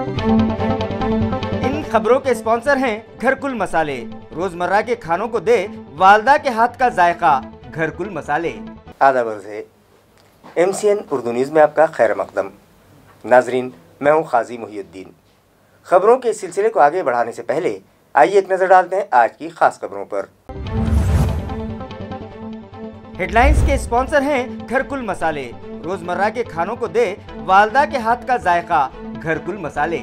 इन खबरों के स्पॉन्सर हैं घरकुल मसाले। रोजमर्रा के खानों को दे वालदा के हाथ का जायका। घरकुल मसाले। आदाब है MCN उर्दू न्यूज़ में आपका खैर मकदम। नाजरीन, मैं हूँ काजी मुहिउद्दीन। खबरों के इस सिलसिले को आगे बढ़ाने से पहले आइए एक नज़र डालते हैं आज की खास खबरों पर। हेडलाइंस के स्पॉन्सर हैं घरकुल मसाले। रोजमर्रा के खानों को दे वालदा के हाथ का जायका। घरकुल मसाले।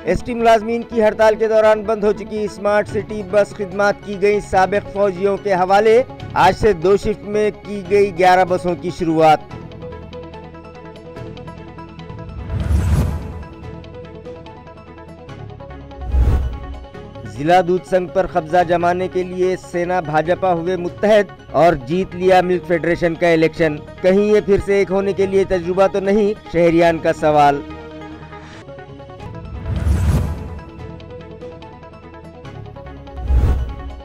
ST मुलाजमीन की हड़ताल के दौरान बंद हो चुकी स्मार्ट सिटी बस खिदमात की गई साबिक फौजियों के हवाले। आज से 2 शिफ्ट में की गई 11 बसों की शुरुआत। जिला दूध संघ पर कब्जा जमाने के लिए सेना भाजपा हुए मुत्तहद और जीत लिया मिल्क फेडरेशन का इलेक्शन। कहीं ये फिर से एक होने के लिए तजुर्बा तो नहीं, शहरियान का सवाल।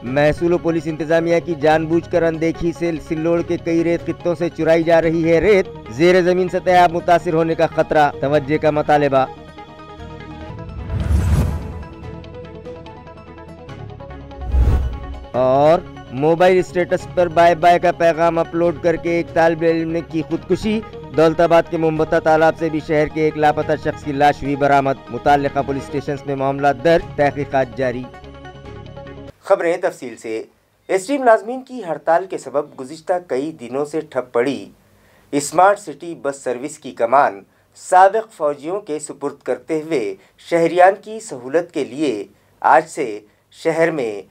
महसूल पुलिस इंतजामिया की जानबूझकर अनदेखी से सिल्लोड़ के कई रेत खित्तों से चुराई जा रही है रेत। जेर जमीन सतह मुतासिर होने का खतरा, तवज्जो का मुतालिबा। और मोबाइल स्टेटस पर बाय बाय का पैगाम अपलोड करके एक तालिब इल्म ने की खुदकुशी। दौलताबाद के मोमबत्ता तालाब से भी शहर के एक लापता शख्स की लाश हुई बरामद। मुताल्लिका पुलिस स्टेशन में मामला दर्ज, तहकीकात जारी। खबरें तफसील से। ST मुलाजमीन की हड़ताल के सबब गुज़िश्ता कई दिनों से ठप पड़ी स्मार्ट सिटी बस सर्विस की कमान साबिक फौजियों के सुपुर्द करते हुए शहरियान की सहूलत के लिए आज से शहर में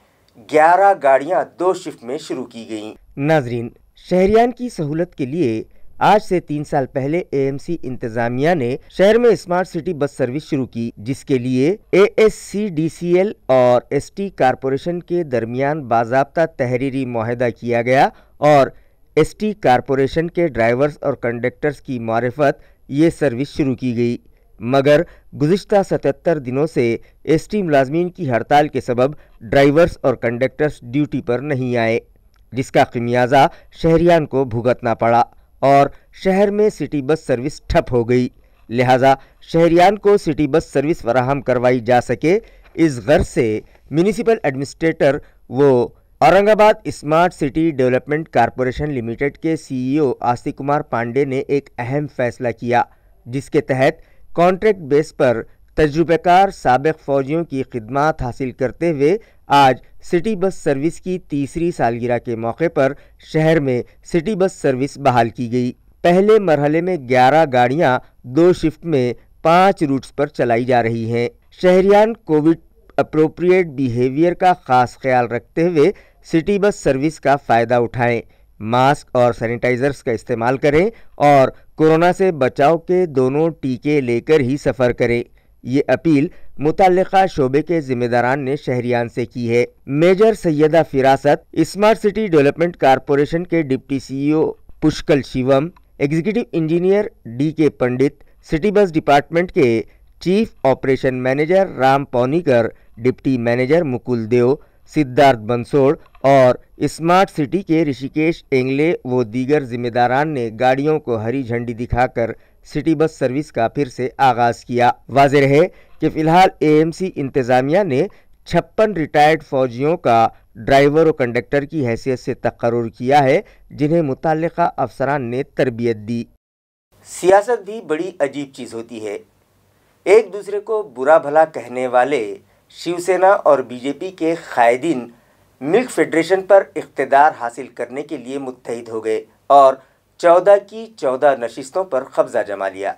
11 गाड़ियां 2 शिफ्ट में शुरू की गईं। नाजरीन, शहरियान की सहूलत के लिए आज से 3 साल पहले AMC इंतजामिया ने शहर में स्मार्ट सिटी बस सर्विस शुरू की, जिसके लिए ASCDCL और ST कारपोरेशन के दरमियान बाज़ाब्ता तहरीरी मुआहदा किया गया और ST कारपोरेशन के ड्राइवर्स और कंडक्टर्स की मारिफत ये सर्विस शुरू की गई। मगर गुज़िश्ता 77 दिनों से ST मुलाजमीन की हड़ताल के सबब ड्राइवर्स और कंडक्टर्स ड्यूटी पर नहीं आए, जिसका खमियाजा शहरियान को भुगतना पड़ा और शहर में सिटी बस सर्विस ठप हो गई। लिहाजा शहरियान को सिटी बस सर्विस फराहम करवाई जा सके, इस गर्ज से म्यूनिसिपल एडमिनिस्ट्रेटर वो Aurangabad smart city development corporation limited के CEO आस्तिक कुमार पांडे ने एक अहम फैसला किया, जिसके तहत कॉन्ट्रैक्ट बेस पर तजुर्बेकार साबिक फौजियों की खिदमात हासिल करते हुए आज सिटी बस सर्विस की 3री सालगिरह के मौके पर शहर में सिटी बस सर्विस बहाल की गई। पहले मरहले में 11 गाड़ियां 2 शिफ्ट में 5 रूट्स पर चलाई जा रही हैं। शहरियान कोविड अप्रोप्रिएट बिहेवियर का खास ख्याल रखते हुए सिटी बस सर्विस का फ़ायदा उठाएं, मास्क और सैनिटाइजर्स का इस्तेमाल करें और कोरोना से बचाव के दोनों टीके लेकर ही सफ़र करें। ये अपील मुतल्लिका शोबे के जिम्मेदारान ने शहरियान से की है। Major Sayyida Firasat, smart city development corporation के deputy CEO Pushkal Shivam, executive engineer DK Pandit, city bus department के chief operation manager Ram Paunikar, deputy manager Mukul Dev, Siddharth Bansod और स्मार्ट सिटी के ऋषिकेश एंगले व दीगर जिम्मेदारान ने गाड़ियों को हरी झंडी दिखाकर सिटी बस सर्विस का फिर से आगाज़ किया। वाज़ेह रहे कि फ़िलहाल AMC इंतज़ामिया ने 56 रिटायर्ड फौजियों का ड्राइवर और कंडक्टर की हैसियत से तकर्रुर किया है, जिन्हें मुतल्लिका अफसरान ने तरबियत दी। सियासत भी बड़ी अजीब चीज़ होती है। एक दूसरे को बुरा भला कहने वाले शिवसेना और BJP के कायदीन मिल्क फेडरेशन पर इख्तिदार हासिल करने के लिए मुत्तहिद हो गए और 14 की 14 नशिस्तों पर कब्जा जमा लिया।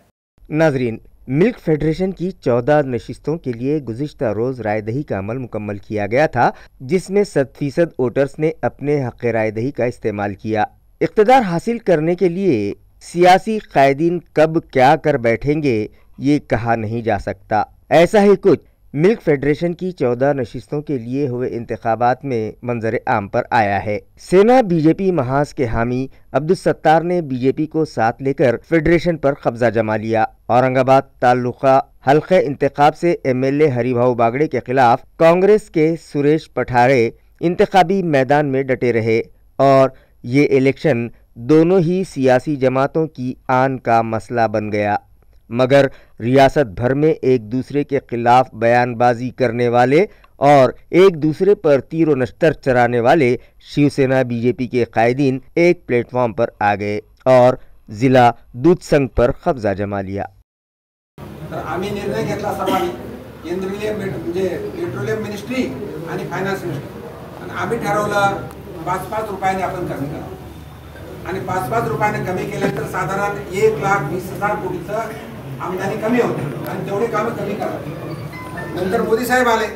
नाजरीन, मिल्क फेडरेशन की 14 नशिस्तों के लिए गुज़िश्ता रोज़ रायदही का अमल मुकम्मल किया गया था, जिसमें 100% वोटर्स ने अपने हक़ रायदही का इस्तेमाल किया। इख्तिदार हासिल करने के लिए सियासी कायदीन कब क्या कर बैठेंगे ये कहा नहीं जा सकता। ऐसा ही कुछ मिल्क फेडरेशन की 14 नशिस्तों के लिए हुए इंतखाबात में मंजर आम पर आया है। सेना BJP महाज के हामी अब्दुल सत्तार ने BJP को साथ लेकर फेडरेशन पर कब्जा जमा लिया। औरंगाबाद तालुका हल्के इंतखाब से MLA हरिभाऊ बागड़े के खिलाफ कांग्रेस के सुरेश पठारे इंतखाबी मैदान में डटे रहे और ये इलेक्शन दोनों ही सियासी जमातों की आन का मसला बन गया। मगर ریاست بھر میں ایک دوسرے کے خلاف بیان بازی کرنے والے اور ایک دوسرے پر تیر و نشتر چلانے والے شیو سینا بی جے پی کے قائدین ایک پلیٹ فارم پر آ گئے اور ضلع دودھ سنگھ پر قبضہ جما لیا. आम्ही निर्णय घेतला सर्वांनी, केंद्रीय म्हणजे पेट्रोलियम मिनिस्ट्री आणि फायनान्स मिनिस्ट्री, आणि आम्ही ठरवलं 5-5 रुपयाने आपण कमी करा. आणि 5-5 रुपयाने कमी केल्यानंतर साधारण 1,20,000 कोटीचं आमदानी कमी होते आणि तेवढे कामं कमी करा. नंतर मोदी साहेब आले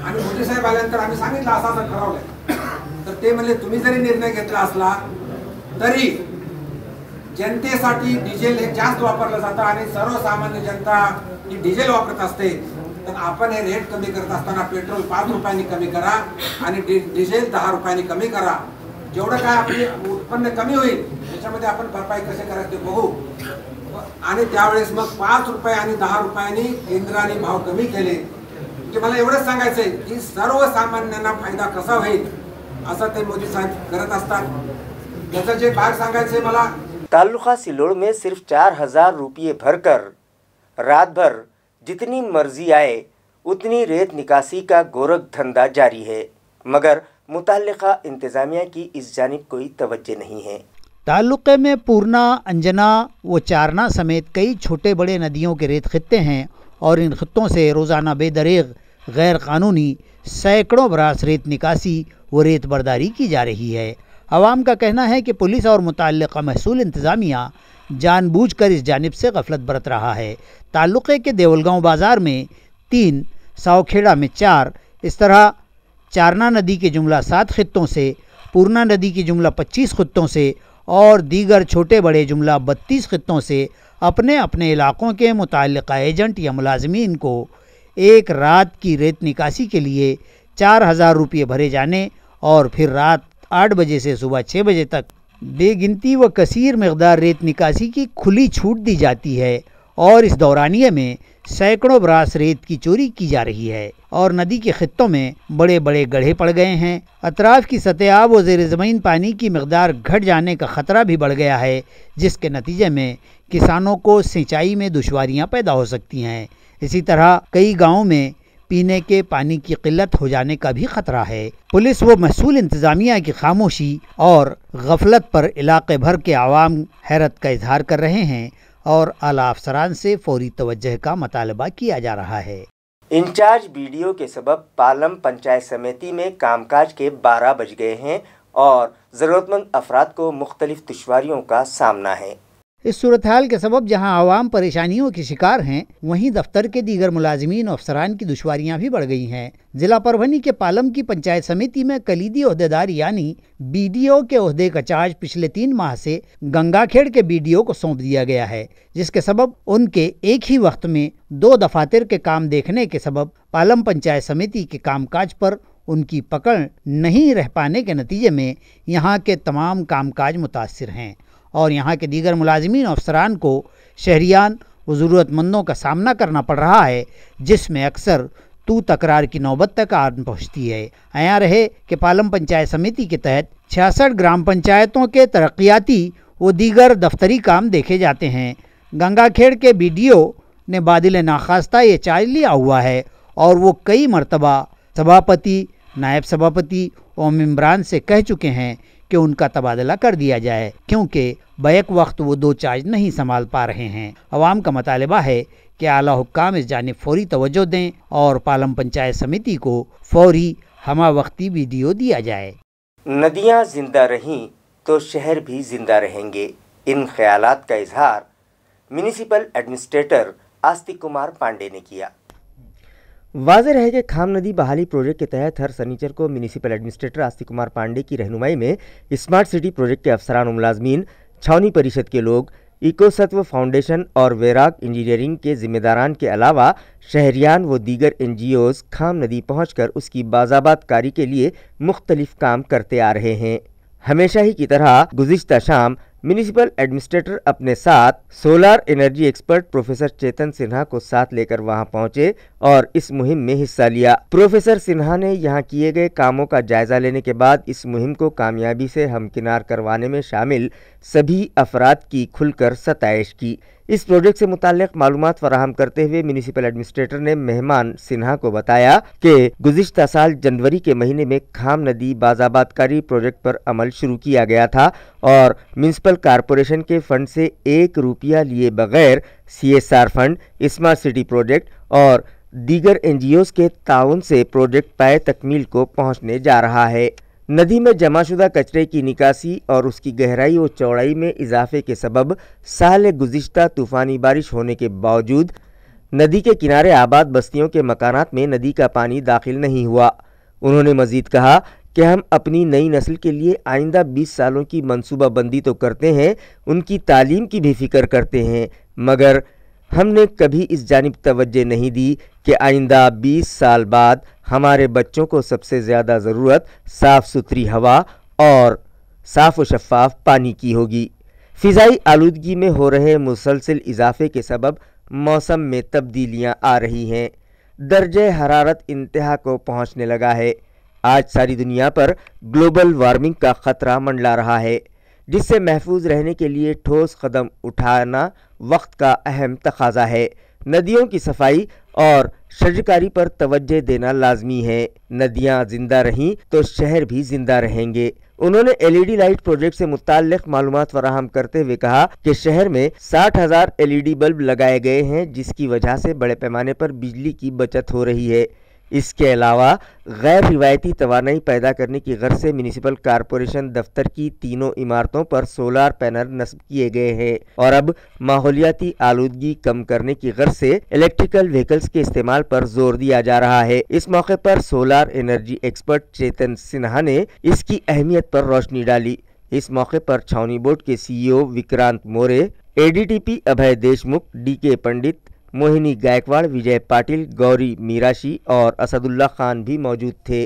आणि मोदी साहेब आल्यानंतर आम्ही सांगितलं असं ठरवलंय. तर ते म्हणले तुम्ही जरी निर्णय घेतला असला तरी जनतेसाठी डिझेल हे जास्त वापरलं जातं आणि सर्वसामान्य जनता ही डिझेल वापरत असते, तर आपण हे रेट कमी करत असताना पेट्रोल 5 रुपयांनी कमी करा आणि डिझेल 10 रुपयांनी कमी करा. जेवढं काय आपली उत्पन्न कमी होईल त्याच्यामध्ये आपण भरपाई कसे करायचे ते बघू. आणि त्यावेळेस मग 5 रुपये आणि 10 रुपयांनी केंद्राने भाव कमी केले. म्हणजे मला एवढंच सांगायचंय की सर्वसामान्यांना फायदा कसा होईल असं ते मोदी साहेब करत असतात. त्याचं जे भाग सांगायचंय मला, तालुका सिल्लोड़ में सिर्फ 4,000 रुपये भरकर रात भर जितनी मर्जी आए उतनी रेत निकासी का गोरख धंधा जारी है, मगर मुतल्लिका इंतजामिया की इस जानिब कोई तवज्जो नहीं है. ताल्लुक़े में पूर्णा, अंजना व चारना समेत कई छोटे बड़े नदियों के रेत खित्ते हैं और इन खित्तों से रोज़ाना बेदरीग गैर कानूनी सैकड़ों बरास रेत निकासी व रेत बर्दारी की जा रही है. अवाम का कहना है कि पुलिस और मुतल्लिका महसूल इंतज़ामिया जानबूझकर इस जानिब से गफलत बरत रहा है. ताल्लुक़े के देवलगांव बाज़ार में 3, सावखेड़ा में 4, इस तरह चारना नदी के जुमला 7 खित्तों से, पूर्णा नदी की जुमला 25 खित्तों से और दीगर छोटे बड़े जुमला 32 खित्तों से अपने अपने इलाक़ों के मुतल्लिका एजेंट या मुलाजमीन को एक रात की रेत निकासी के लिए 4,000 रुपये भरे जाने और फिर रात 8 बजे से सुबह 6 बजे तक बेगिनती व कसीर मकदार रेत निकासी की खुली छूट दी जाती है और इस दौरानिये में सैकड़ों बरास रेत की चोरी की जा रही है और नदी के खित्तों में बड़े बड़े गड्ढे पड़ गए हैं. अतराफ की सतह आब व ज़ेर ज़मीन पानी की मकदार घट जाने का ख़तरा भी बढ़ गया है, जिसके नतीजे में किसानों को सिंचाई में दुश्वारियाँ पैदा हो सकती हैं. इसी तरह कई गाँवों में पीने के पानी की किल्लत हो जाने का भी ख़तरा है. पुलिस व महसूल इंतज़ामिया की खामोशी और गफलत पर इलाक़े भर के आवाम हैरत का इजहार कर रहे हैं और आला अफसरान से फौरी तवज्जो का मुतालबा किया जा रहा है. इंचार्ज बीडीओ के सबब पालम पंचायत समिति में कामकाज के 12 बज गए हैं और ज़रूरतमंद अफराद को मुख्तलिफ दुश्वारियों का सामना है. इस सूरत हाल के सबब जहां आवाम परेशानियों के शिकार हैं, वहीं दफ्तर के दीगर मुलाजिमीन और अफसरान की दुश्वारियां भी बढ़ गई हैं. जिला परभनी के पालम की पंचायत समिति में कलीदी ओहदेदार यानी बीडीओ के ओहदे का चार्ज पिछले 3 माह से गंगाखेड़ के बीडीओ को सौंप दिया गया है, जिसके सबब उनके एक ही वक्त में 2 दफातर के काम देखने के सबब पालम पंचायत समिति के कामकाज पर उनकी पकड़ नहीं रह पाने के नतीजे में यहाँ के तमाम कामकाज मुतासिर हैं और यहाँ के दीगर मुलाजिमीन और अफसरान को शहरियान व ज़रूरतमंदों का सामना करना पड़ रहा है, जिसमें अक्सर तू तकरार की नौबत तक आ पहुँचती है. आया रहे कि पालम पंचायत समिति के तहत 66 ग्राम पंचायतों के तरक्याती व दीगर दफ्तरी काम देखे जाते हैं. गंगाखेड़ के बीडीओ ने बादिल नाखास्ता ये चार्ज लिया हुआ है और वो कई मरतबा सभापति, नायब सभापति और मेम्बरान से कह चुके हैं कि उनका तबादला कर दिया जाए, क्योंकि बैक वक्त वो 2 चार्ज नहीं संभाल पा रहे हैं. अवाम का मुतालबा है कि आला हुक्काम इस जानिब फौरी तवज्जो दें और पालम पंचायत समिति को फौरी हमा वक्ती बीडीओ दिया जाए. नदियाँ जिंदा रहीं तो शहर भी जिंदा रहेंगे. इन ख्यालात का इजहार म्यूनिसिपल एडमिनिस्ट्रेटर आस्तिक कुमार पांडे ने किया. वाज़ेह है कि खाम नदी बहाली प्रोजेक्ट के तहत हर सनीचर को म्यूनिसिपल एडमिनिस्ट्रेटर आस्तिक कुमार पांडे की रहनुमाई में स्मार्ट सिटी प्रोजेक्ट के अफसरान मुलाजमीन, छावनी परिषद के लोग, इको सत्व फाउंडेशन और वैराग इंजीनियरिंग के जिम्मेदारान के अलावा शहरियान व दीगर NGOs खाम नदी पहुंचकर उसकी बाज़ाबातकारी के लिए मुख्तलिफ काम करते आ रहे हैं. हमेशा ही की तरह गुज़िश्ता शाम म्यूनिसिपल एडमिनिस्ट्रेटर अपने साथ सोलार एनर्जी एक्सपर्ट प्रोफेसर चेतन सिन्हा को साथ लेकर वहां पहुंचे और इस मुहिम में हिस्सा लिया. प्रोफेसर सिन्हा ने यहां किए गए कामों का जायजा लेने के बाद इस मुहिम को कामयाबी से हमकिनार करवाने में शामिल सभी अफराद की खुलकर सताइश की. इस प्रोजेक्ट से मुताल्लिक मालूमात फराहम करते हुए म्यूनिसिपल एडमिनिस्ट्रेटर ने मेहमान सिन्हा को बताया कि गुज़िश्ता साल जनवरी के महीने में खाम नदी बाज़ाबादकारी प्रोजेक्ट पर अमल शुरू किया गया था और म्यूनिसिपल कॉरपोरेशन के फंड से 1 रुपया लिए बगैर CSR fund, smart city project और दीगर NGOs के ताउन से प्रोजेक्ट पाए तकमील को पहुंचने जा रहा है। नदी में जमाशुदा कचरे की निकासी और उसकी गहराई और चौड़ाई में इजाफे के सबब साल गुज़िश्ता तूफ़ानी बारिश होने के बावजूद नदी के किनारे आबाद बस्तियों के मकानात में नदी का पानी दाखिल नहीं हुआ। उन्होंने मज़ीद कहा कि हम अपनी नई नस्ल के लिए आइंदा 20 सालों की मनसूबा बंदी तो करते हैं, उनकी तालीम की भी फ़िक्र करते हैं, मगर हमने कभी इस जानिब तवज्जो नहीं दी कि आइंदा 20 साल बाद हमारे बच्चों को सबसे ज़्यादा ज़रूरत साफ़ सुथरी हवा और साफ़ व शफ़ाफ़ पानी की होगी। फ़िज़ाई आलूदगी में हो रहे मुसलसल इजाफे के सबब मौसम में तब्दीलियां आ रही हैं। दर्जे हरारत इंतहा को पहुंचने लगा है। आज सारी दुनिया पर ग्लोबल वार्मिंग का ख़तरा मंडला रहा है, जिससे महफूज रहने के लिए ठोस कदम उठाना वक्त का अहम तकाजा है। नदियों की सफाई और शजरकारी पर तवज्जो देना लाजमी है। नदियां जिंदा रहीं तो शहर भी जिंदा रहेंगे। उन्होंने LED लाइट प्रोजेक्ट से मुताल्लिक मालूमात फराहम करते हुए कहा कि शहर में 60,000 LED बल्ब लगाए गए हैं, जिसकी वजह से बड़े पैमाने पर बिजली की बचत हो रही है। इसके अलावा गैर रिवायती तवानाई पैदा करने की गर्ज से म्यूनिसिपल कॉरपोरेशन दफ्तर की तीनों इमारतों पर सोलार पैनल नस्ब किए गए हैं और अब माहौलियाती आलूदगी कम करने की गर्ज से इलेक्ट्रिकल व्हीकल्स के इस्तेमाल पर जोर दिया जा रहा है। इस मौके पर सोलार एनर्जी एक्सपर्ट चेतन सिन्हा ने इसकी अहमियत पर रोशनी डाली। इस मौके पर छावनी बोर्ड के CEO विक्रांत मोरे, ADTP अभय देशमुख, DK पंडित, मोहिनी गायकवाड़, विजय पाटिल, गौरी मीराशी और असदुल्ला खान भी मौजूद थे।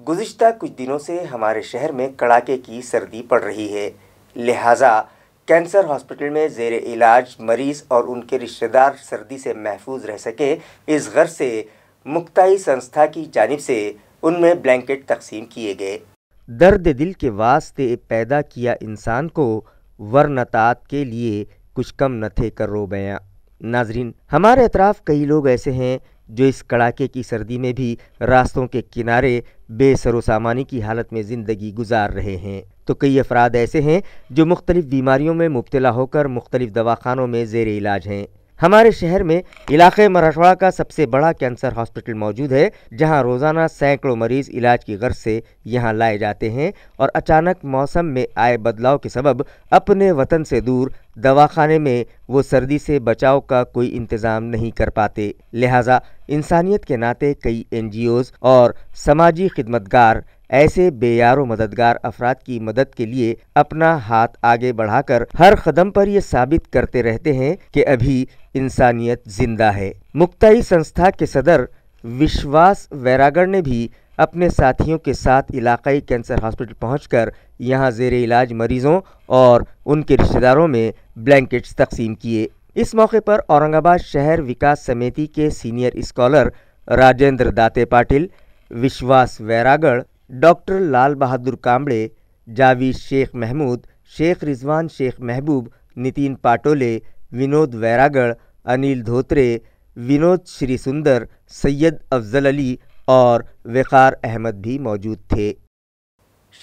गुज़िश्ता कुछ दिनों से हमारे शहर में कड़ाके की सर्दी पड़ रही है, लिहाजा कैंसर हॉस्पिटल में ज़ेर इलाज मरीज़ और उनके रिश्तेदार सर्दी से महफूज रह सके, इस गर्ज से मुक्ताई संस्था की जानिब से उनमें ब्लैंकेट तकसीम किए गए। दर्द दिल के वास्ते पैदा किया इंसान को, वरनतात के लिए कुछ कम न थे करो बयां। नाजरीन, हमारे अतराफ कई लोग ऐसे हैं जो इस कड़ाके की सर्दी में भी रास्तों के किनारे बेसरो सामानी की हालत में ज़िंदगी गुजार रहे हैं, तो कई अफराद ऐसे हैं जो मुख्तलिफ बीमारियों में मुब्तला होकर मुख्तलिफ दवाखानों में ज़ेर इलाज हैं। हमारे शहर में इलाक़े मराठवाड़ा का सबसे बड़ा कैंसर हॉस्पिटल मौजूद है, जहां रोज़ाना सैकड़ों मरीज़ इलाज की गर्ज से यहां लाए जाते हैं और अचानक मौसम में आए बदलाव के सबब अपने वतन से दूर दवाखाने में वो सर्दी से बचाव का कोई इंतज़ाम नहीं कर पाते। लिहाजा इंसानियत के नाते कई NGOs और समाजी खिदमतगार ऐसे बेयारो मददगार अफराद की मदद के लिए अपना हाथ आगे बढ़ाकर हर कदम पर ये साबित करते रहते हैं कि अभी इंसानियत जिंदा है। मुक्ताई संस्था के सदर विश्वास वैरागढ़ ने भी अपने साथियों के साथ इलाकाई कैंसर हॉस्पिटल पहुंचकर यहां ज़ेर इलाज मरीजों और उनके रिश्तेदारों में ब्लैंकेट्स तकसीम किए। इस मौके पर औरंगाबाद शहर विकास समिति के सीनियर स्कॉलर राजेंद्र दाते पाटिल, विश्वास वैरागढ़, डॉक्टर लाल बहादुर कांबड़े, जावेद शेख महमूद, शेख रिजवान शेख महबूब, नितिन पाटोले, विनोद वैरागढ़, अनिल धोत्रे, विनोद श्री सुंदर, सैयद अफजल अली और वक़ार अहमद भी मौजूद थे।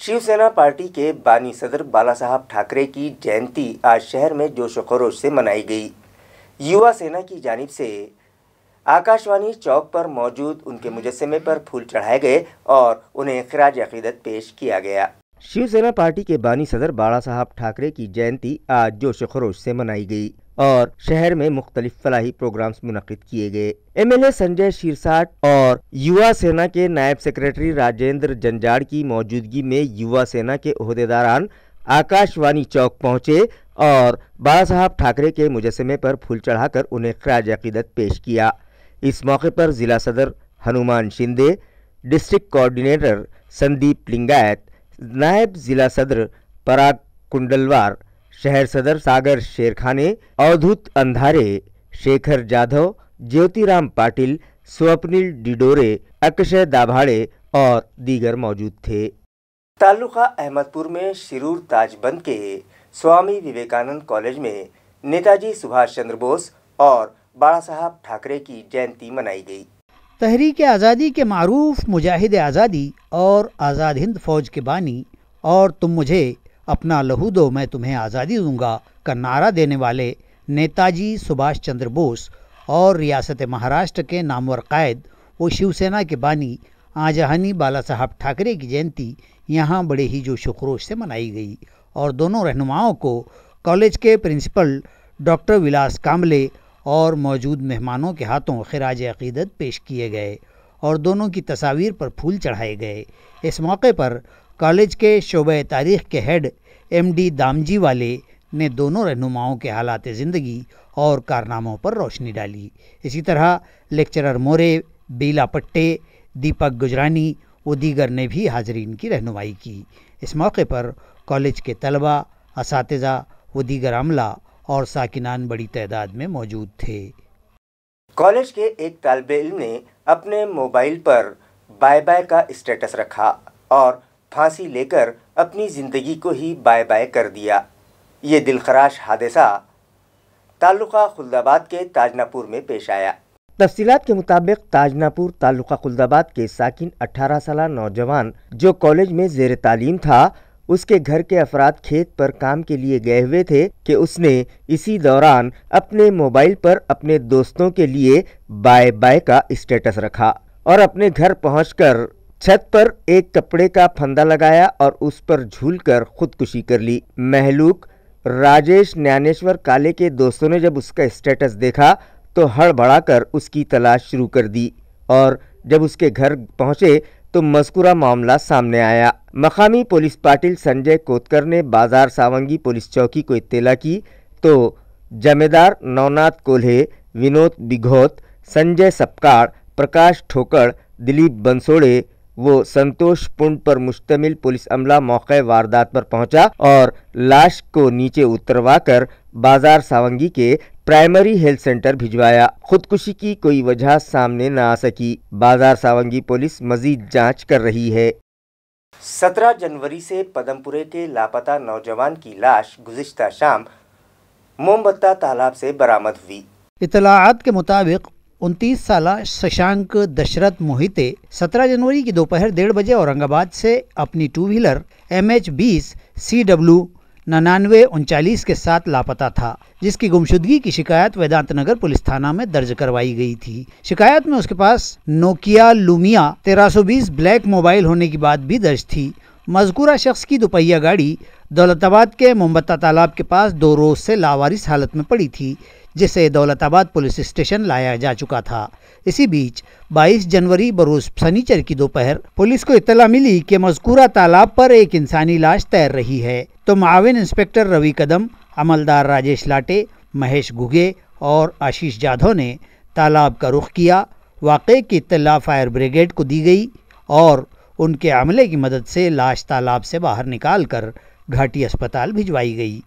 शिवसेना पार्टी के बानी सदर बाला साहब ठाकरे की जयंती आज शहर में जोश व खरोश से मनाई गई। युवा सेना की जानिब से आकाशवाणी चौक पर मौजूद उनके मुजस्समे पर फूल चढ़ाए गए और उन्हें खिराज अकीदत पेश किया गया। शिवसेना पार्टी के बानी सदर बाला साहब ठाकरे की जयंती आज जोश खरोश से मनाई गई और शहर में मुख्तलिफ फलाही प्रोग्राम्स मुनक्किद किए गए। MLA संजय शीरसाट और युवा सेना के नायब सेक्रेटरी राजेंद्र जंजाड़ की मौजूदगी में युवा सेना के ओहदेदारान आकाशवाणी चौक पहुंचे और बाला साहब ठाकरे के मुजस्समे पर फूल चढ़ाकर उन्हें खिराज अकीदत पेश किया। इस मौके पर जिला सदर हनुमान शिंदे, डिस्ट्रिक्ट कोऑर्डिनेटर संदीप लिंगायत, नायब जिला सदर पराग कुंडलवार, शहर सदर सागर शेरखाने, अवधूत अंधारे, शेखर जाधव, ज्योतिराम पाटिल, स्वप्निल डिडोरे, अक्षय दाभाड़े और दीगर मौजूद थे। तालुका अहमदपुर में शिरूर ताजबंद के स्वामी विवेकानंद कॉलेज में नेताजी सुभाष चंद्र बोस और बाला साहब ठाकरे की जयंती मनाई गई। तहरीक आज़ादी के मारूफ मुजाहिद आज़ादी और आज़ाद हिंद फौज के बानी और तुम मुझे अपना लहू दो मैं तुम्हें आज़ादी दूंगा का नारा देने वाले नेताजी सुभाष चंद्र बोस और रियासत महाराष्ट्र के नामवर कायद व शिवसेना के बानी आजहानी बाला साहब ठाकरे की जयंती यहाँ बड़े ही जोश व खरोश से मनाई गई और दोनों रहनुमाओं को कॉलेज के प्रिंसिपल डॉक्टर विलास कांबले और मौजूद मेहमानों के हाथों खिराज अक़ीदत पेश किए गए और दोनों की तस्वीर पर फूल चढ़ाए गए। इस मौके पर कॉलेज के शोबे तारीख़ के हेड MD दामजी वाले ने दोनों रहनुमाओं के हालात ज़िंदगी और कारनामों पर रोशनी डाली। इसी तरह लेक्चरर मोरे, बीला पट्टे, दीपक गुजरानी व दीगर ने भी हाज़रीन की रहनुमाई की। इस मौके पर कॉलेज के तलबा, असातिज़ा व दीगर अमला और साकिनान बड़ी तादाद में मौजूद थे। कॉलेज के एक तालिबे इल्म ने अपने मोबाइल पर बाय बाय का स्टेटस रखा और फांसी लेकर अपनी ज़िंदगी को ही बाय बाय कर दिया। ये दिलखराश हादसा तालुका खुल्दाबाद के ताजनापुर में पेश आया। तफसीलात के मुताबिक ताजनापुर तालुका खुल्दाबाद के साकिन 18 साला नौजवान जो कॉलेज में ज़ेर तालीम था, उसके घर के अफराद खेत पर काम के लिए गए हुए थे कि उसने इसी दौरान अपने मोबाइल पर अपने दोस्तों के लिए बाय बाय का स्टेटस रखा और अपने घर पहुंचकर छत पर एक कपड़े का फंदा लगाया और उस पर झूलकर खुदकुशी कर ली। महलूक राजेश ज्ञानेश्वर काले के दोस्तों ने जब उसका स्टेटस देखा तो हड़बड़ाकर उसकी तलाश शुरू कर दी और जब उसके घर पहुंचे तो मज़कूरा मामला सामने आया। मकामी पुलिस पाटिल संजय कोतकर ने बाजार सावंगी पुलिस चौकी को इत्तला की तो जमेदार नवनाथ कोल्हे, विनोद बिघोत, संजय सपकाड़, प्रकाश ठोकड़, दिलीप बंसोड़े वो संतोष पुंड पर मुश्तमिल पुलिस अमला मौके वारदात पर पहुंचा और लाश को नीचे उतरवाकर बाजार सावंगी के प्राइमरी हेल्थ सेंटर भिजवाया। खुदकुशी की कोई वजह सामने न आ सकी। बाजार सावंगी पुलिस मजीद जांच कर रही है। 17 जनवरी से पदमपुरे के लापता नौजवान की लाश गुज़िश्ता शाम मोमबत्ता तालाब से बरामद हुई। इतलाआत के मुताबिक 29 साला शशांक दशरथ मोहिते 17 जनवरी की दोपहर 1:30 बजे औरंगाबाद से अपनी 2 व्हीलर MH20 CW 9939 के साथ लापता था, जिसकी गुमशुदगी की शिकायत वेदांत नगर पुलिस थाना में दर्ज करवाई गई थी। शिकायत में उसके पास नोकिया लूमिया 1320 ब्लैक मोबाइल होने की बात भी दर्ज थी। मज़कूरा शख्स की दुपहिया गाड़ी दौलताबाद के मोमबत्ता तालाब के पास 2 रोज से लावारिस हालत में पड़ी थी, जिसे दौलताबाद पुलिस स्टेशन लाया जा चुका था। इसी बीच 22 जनवरी बरोज शनिचर की दोपहर पुलिस को इत्तला मिली कि मज़कूरा तालाब पर एक इंसानी लाश तैर रही है, तो माविन इंस्पेक्टर रवि कदम, अमलदार राजेश लाटे, महेश घुगे और आशीष जाधव ने तालाब का रुख किया। वाक़े की इत्तला फायर ब्रिगेड को दी गई और उनके अमले की मदद से लाश तालाब से बाहर निकालकर घाटी अस्पताल भिजवाई गई।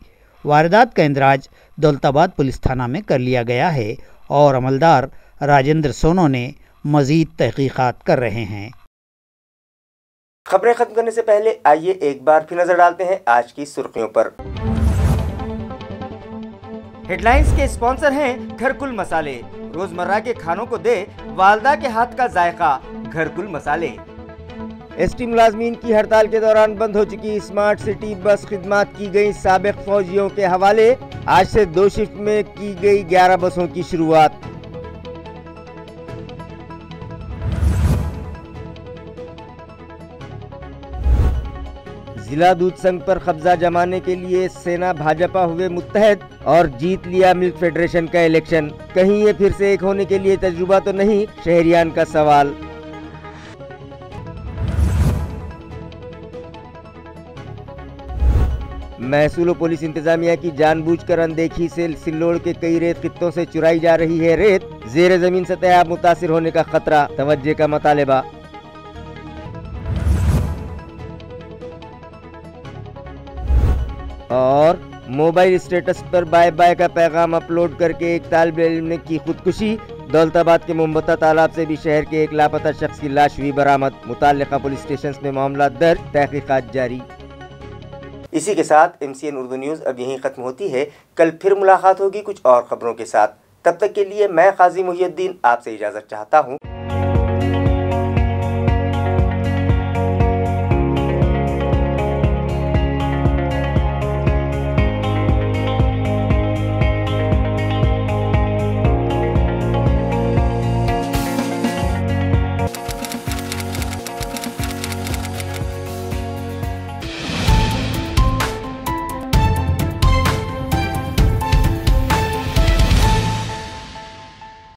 वारदात का इंदराज दौलताबाद पुलिस थाना में कर लिया गया है और अमलदार राजेंद्र सोनो ने मजीद तहकीकात कर रहे हैं। खबरें खत्म करने से पहले आइए एक बार फिर नजर डालते हैं आज की सुर्खियों पर। हेडलाइंस के स्पॉन्सर हैं घरकुल मसाले। रोजमर्रा के खानों को दे वालदा के हाथ का जायका, घरकुल मसाले। एसटी मुलाजमीन की हड़ताल के दौरान बंद हो चुकी स्मार्ट सिटी बस खिदमात की गई साबिक फौजियों के हवाले। आज से 2 शिफ्ट में की गई 11 बसों की शुरुआत। जिला दूध संघ पर कब्जा जमाने के लिए सेना भाजपा हुए मुत्तहद और जीत लिया मिल्क फेडरेशन का इलेक्शन। कहीं ये फिर से एक होने के लिए तजुर्बा तो नहीं, शहरियान का सवाल। महसूल व पुलिस इंतजामिया की जानबूझकर अनदेखी से सिल्लोड़ के कई रेत खित्तों से चुराई जा रही है रेत। जेर जमीन सतह मुतासिर होने का खतरा, तवज्जे का मुतालिबा। और मोबाइल स्टेटस पर बाय बाय का पैगाम अपलोड करके एक तालिबे इल्म ने की खुदकुशी। दौलताबाद के मोमबत्ता तालाब से भी शहर के एक लापता शख्स की लाश हुई बरामद। मुताल्लिका पुलिस स्टेशन में मामला दर्ज, तहकीकात जारी। اسی کے ساتھ MCN اردو نیوز اب یہیں ختم ہوتی ہے. کل پھر ملاقات ہوگی کچھ اور خبروں کے ساتھ. تب تک کے لیے میں قاضی محی الدین آپ سے اجازت چاہتا ہوں.